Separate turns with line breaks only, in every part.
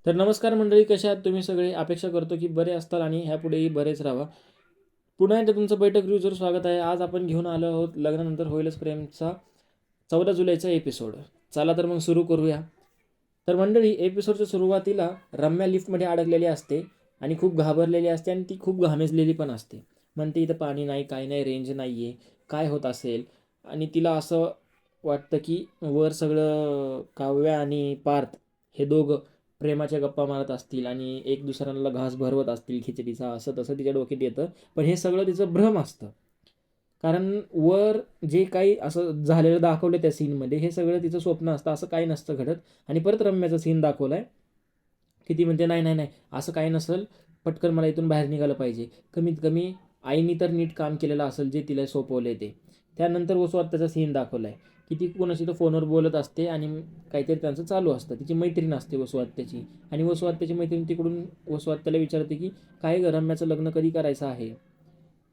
तर नमस्कार मंडळी, कशा आहात तुम्ही सगळे? अपेक्षा करतो की बरे असताल आणि ह्यापुढेही बरेच राहावा. पुन्हा एकदा तुमचं बैठक रिव्ह्यूवर स्वागत आहे. आज आपण घेऊन आलो आहोत लग्नानंतर होईलच प्रेमचा 14 जुलैचा एपिसोड. चला तर मग सुरू करूया. तर मंडळी, एपिसोडच्या सुरुवातीला रम्या लिफ्टमध्ये अडकलेली असते आणि खूप घाबरलेली असते आणि ती खूप घामेजलेली पण असते. म्हणते इथं पाणी नाही, काही नाही, रेंज नाही आहे, काय होत असेल? आणि तिला असं वाटतं की वर सगळं काव्या आणि पार्थ हे दोघं प्रेमाच्या गप्पा मारत असतील आणि एक दुसऱ्यांना घास भरवत असतील खिचडीचा, असं तसं तिच्या डोक्यात येतं. पण हे सगळं तिचं भ्रम असतं. कारण वर जे काही असं झालेलं दाखवलं त्या सीनमध्ये, हे सगळं तिचं स्वप्न असतं, असं काही नसतं घडत. आणि परत रम्याचा सीन दाखवलाय की ती म्हणते नाही नाही नाही, असं काही नसेल, पटकन मला इथून बाहेर निघालं पाहिजे. कमीत कमी आईनी तर नीट काम केलेलं असेल जे तिला सोपवलंय ते. त्यानंतर वसुहत्याचा सीन दाखवलाय की ती कोणाशी तर फोनवर बोलत असते आणि काहीतरी त्यांचं चालू असतं. तिची मैत्रीण असते वसुहत्याची, आणि वसुहत्याची मैत्रीण तिकडून वसुहत्याला विचारते की काय गं, रम्याचं लग्न कधी करायचं आहे?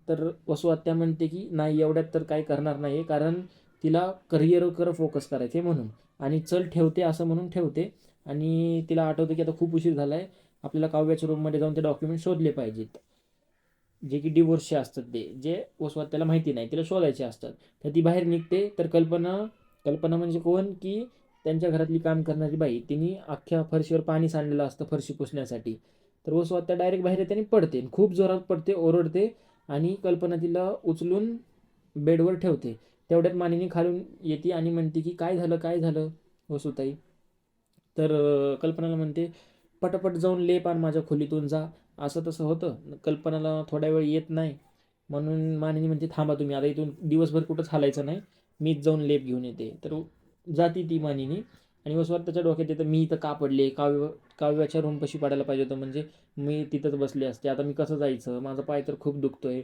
तर वसुहत्या म्हणते की नाही, एवढ्यात तर काही करणार नाही, कारण तिला करिअरवर फोकस करायचे म्हणून. आणि चल ठेवते असं म्हणून ठेवते. आणि तिला आठवतं की आता खूप उशीर झाला आहे, आपल्याला काव्याच्या रूममध्ये जाऊन ते डॉक्युमेंट शोधले पाहिजेत, जे की डिवोर्सचे असतात, ते जे वसुहत्याला माहिती नाही, तिला शोधायचे असतात. तर ती बाहेर निघते. तर कल्पना कल्पना म्हणजे कोण की त्यांच्या घरातली काम करणारी बाई, तिने अख्ख्या फरशीवर पाणी सांडलेलं असतं फरशी पुसण्यासाठी. तर वसुहत्या डायरेक्ट बाहेर येते आणि पडते, खूप जोरात पडते, ओरडते. आणि कल्पना तिला उचलून बेडवर ठेवते. तेवढ्यात मानिनी खालून येते आणि म्हणते की काय झालं, काय झालं वसुताई? तर कल्पनाला म्हणते पटापट जाऊन लेप आण, माझ्या खोलीतून जा. असं तसं होतं. कल्पनाला थोड्या वेळ येत नाही, म्हणून मानिनी म्हणते थांबा तुम्ही, आता इथून दिवसभर कुठंच हालायचं नाही, मीच जाऊन लेप घेऊन येते. तर जाती ती मानिनी. आणि वसवात त्याच्या डोक्यात येतं मी इथं का पडले, काव्याच्या रूमपाशी पडायला पाहिजे होतं, म्हणजे मी तिथंच बसले असते, आता मी कसं जायचं, माझा पाय तर खूप दुखतोय.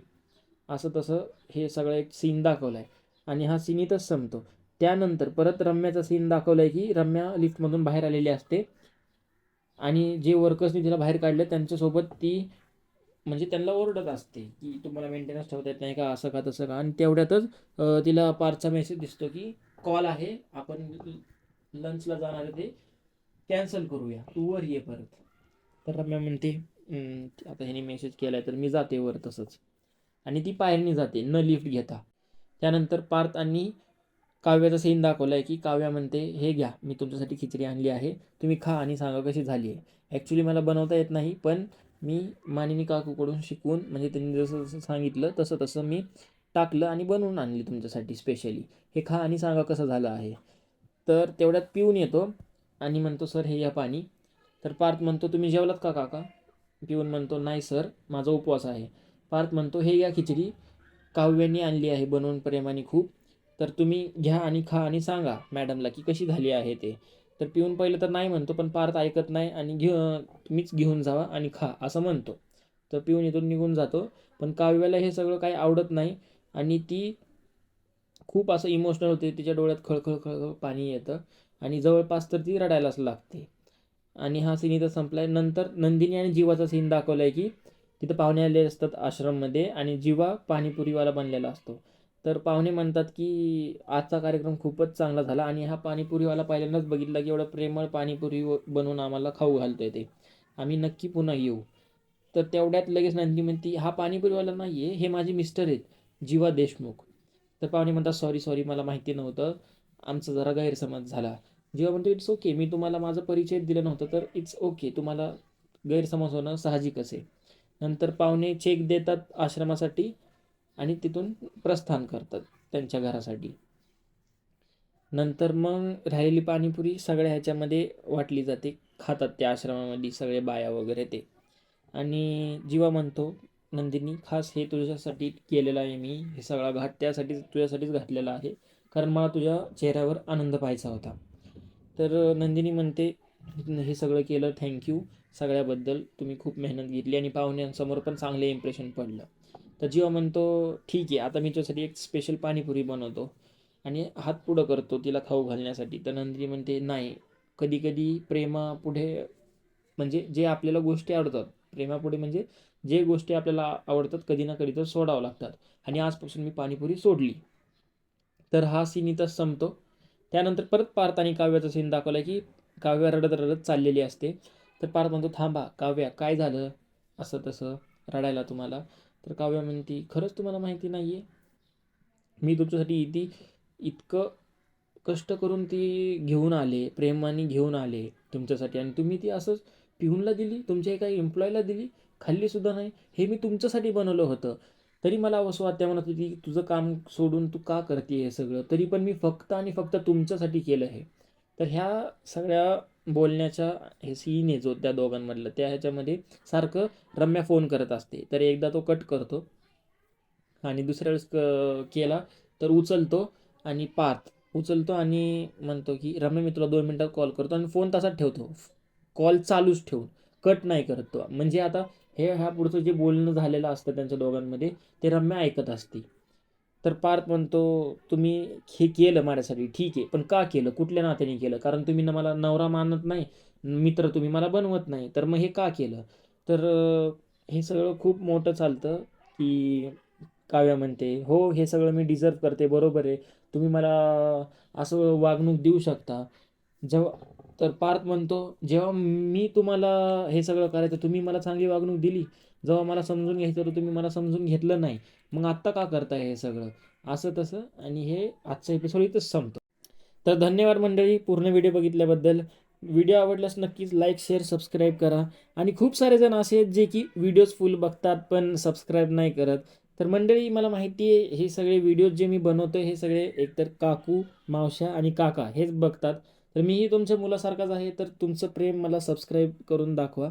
असं तसं हे सगळं एक सीन दाखवला आहे. आणि हा सीन इथंच संपतो. त्यानंतर परत रम्याचा सीन दाखवला आहे की रम्या लिफ्टमधून बाहेर आलेली असते आणि जे वर्कर्सनी तिला बाहेर काढलं त्यांच्यासोबत ती म्हणजे त्यांना ओरडत असते की तुम्हाला मेंटेनन्स ठेवता येत नाही का, असं का तसं का. आणि तेवढ्यातच तिला पारचा मेसेज दिसतो की कॉल आहे, आपण लंचला जाणार आहे, ते कॅन्सल करूया, तू वर ये परत. तर रम्या म्हणते आता ह्याने मेसेज केलाय तर मी जाते वर तसंच. आणि ती पायरीने जाते न लिफ्ट घेता. त्यानंतर पार्थ आणि काव्याचा सीन दाखवला आहे की काव्या म्हणते हे घ्या, मी तुमच्यासाठी खिचडी आणली आहे, तुम्ही खा आणि सांगा कशी झाली आहे. ॲक्च्युली मला बनवता येत नाही, पण मी मानिनी काकूकडून शिकवून, म्हणजे त्यांनी जसं जसं सांगितलं तसं तसं मी टाकलं आणि बनवून आणली तुमच्यासाठी स्पेशली. हे खा आणि सांगा कसं झालं आहे. तर तेवढ्यात पिऊन येतो आणि म्हणतो सर हे या पाणी. तर पार्थ म्हणतो तुम्ही जेवलात का काका? पिऊन म्हणतो नाही सर, माझा उपवास आहे. पार्थ म्हणतो हे घ्या खिचडी, काव्याने आणली आहे बनवून प्रेमाने खूप, तर तुम्ही घ्या आणि खा आणि सांगा मॅडमला की कशी झाली आहे ते. तर पिऊन पहिलं तर नाही म्हणतो, पण पार्थ ऐकत नाही आणि तुम्हीच घेऊन जावा आणि खा असं म्हणतो. तर पिऊन इथून निघून जातो. पण काव्याला हे सगळं काही आवडत नाही आणि ती खूप असं इमोशनल होते, तिच्या डोळ्यात खळखळ खळखळ पाणी येतं आणि जवळपास तर ती रडायलाच लागते. आणि हा सीन इथं संपलाय. नंतर नंदिनी आणि जीवाचा सीन दाखवलाय की तिथं पाहुणे आले असतात आश्रममध्ये आणि जीवा पाणीपुरीवाला बनलेला असतो. तर पाहुणे म्हणतात की आजचा कार्यक्रम खूपच चांगला झाला आणि हा पाणीपुरीवाला पहिल्यांदाच बघितला की एवढं प्रेमळ पाणीपुरी बनवून आम्हाला खाऊ घालतोय ते, आम्ही नक्की पुन्हा येऊ. तर तेवढ्यात लगेच नंदिनी म्हणती हा पाणीपुरीवाला नाही आहे, हे माझे मिस्टर आहेत, जीवा देशमुख. तर पाहुणे म्हणतात सॉरी सॉरी, मला माहिती नव्हतं, आमचा जरा गैरसमज झाला. जेव्हा म्हणतो इट्स ओके, मी तुम्हाला माझा परिचय दिला नव्हता तर इट्स ओके, तुम्हाला गैरसमज होणं साहजिकच आहे. नंतर पाहुणे चेक देतात आश्रमासाठी आणि तिथून प्रस्थान करतात त्यांच्या घरासाठी. नंतर मग राहिलेली पाणीपुरी सगळ्या ह्याच्यामध्ये वाटली जाते, खातात त्या आश्रमामध्ये सगळे बाया वगैरे ते. आणि जीवा म्हणतो नंदिनी खास हे तुझ्यासाठी केलेलं आहे, मी हे सगळा घाट त्यासाठी तुझ्यासाठीच घातलेला आहे, कारण मला तुझ्या चेहऱ्यावर आनंद पाहायचा होता. तर नंदिनी म्हणते हे सगळं केलं थँक्यू, सगळ्याबद्दल तुम्ही खूप मेहनत घेतली आणि पाहुण्यांसमोर पण चांगले इम्प्रेशन पडलं. तर जीवा म्हणतो ठीक आहे, आता मी तुझ्यासाठी एक स्पेशल पाणीपुरी बनवतो आणि हात पुढं करतो तिला खाऊ घालण्यासाठी. तर नंदिनी म्हणते नाही, कधी कधी प्रेमापुढे म्हणजे जे आपल्याला गोष्टी आवडतात, प्रेमापुढे म्हणजे जे गोष्टी आपल्याला आवडतात कधी ना कधी तर सोडावं लागतात, आणि आजपासून मी पाणीपुरी सोडली. तर हा सीन इथंच संपतो. त्यानंतर परत पार्थ आणि काव्याचा सीन दाखवला की काव्य रडत रडत चाललेली असते. तर पार्थ म्हणतो थांबा काव्या काय झालं असं तसं रडायला तुम्हाला. तर काव्या म्हणती खरंच तुम्हाला माहिती नाही आहे, मी तुमच्यासाठी इतकं कष्ट करून ती घेऊन आले, प्रेमाने घेऊन आले तुमच्यासाठी, आणि तुम्ही ती असंच पिऊनला दिली, तुमच्या एका एम्प्लॉयला दिली, खाल्लीसुद्धा नाही. हे मी तुमच्यासाठी बनवलं होतं. तरी मला असं वाटतं, म्हणत होती तुझं काम सोडून तू का करते हे सगळं, तरी पण मी फक्त आणि फक्त तुमच्यासाठी केलं हे. तर ह्या सगळ्या बोलण्याच्या हे सीन आहे जो त्या दोघांमधलं, त्या ह्याच्यामध्ये सारखं रम्या फोन करत असते. तर एकदा तो कट करतो आणि दुसऱ्या वेळेस केला तर उचलतो, आणि पार्थ उचलतो आणि म्हणतो की रम्या मी तुला 2 मिनटात कॉल करतो, आणि फोन तसाच ठेवतो, कॉल चालूच ठेवून कट नाही करत तो. म्हणजे आता ह्या पुढचं जे बोलणं झालेलं असतं त्यांच्या दोघांमध्ये ते रम्या ऐकत असते. तर पार्थ म्हणतो तुम्ही हे केलं माझ्यासाठी ठीक आहे, पण का केलं, कुठल्या नात्याने केलं, कारण तुम्ही ना मला नवरा मानत नाही, मित्र तुम्ही मला बनवत नाही, तर मग हे का केलं. तर हे सगळं खूप मोठं चालतं की काव्या म्हणते हो हे सगळं मी डिझर्व करते, बरोबर आहे, तुम्ही मला असं वागणूक देऊ शकता. जेव्हा तर पार्थ म्हणतो जेव्हा मी तुम्हाला हे सगळं करायचं तुम्ही मला चांगली वागणूक दिली, जेव्हा मला समजून घ्यायचं तर तुम्ही मला समजून घेतलं नाही, मग आत्ता का करताय हे सगळं, असं तसं. आणि हे आजचा एपिसोड इथंच संपतो. तर धन्यवाद मंडळी पूर्ण व्हिडिओ बघितल्याबद्दल. व्हिडिओ आवडल्यास नक्कीच लाईक शेअर सबस्क्राईब करा. आणि खूप सारे जण असे आहेत जे की व्हिडिओज फुल बघतात पण सबस्क्राईब नाही करत. तर मंडळी मला माहिती आहे हे सगळे व्हिडिओज जे मी बनवतो हे सगळे एकतर काकू, मावश्या आणि काका हेच बघतात. तर मीही तुमच्या मुलासारखाच आहे, तर तुमचं प्रेम मला सबस्क्राईब करून दाखवा.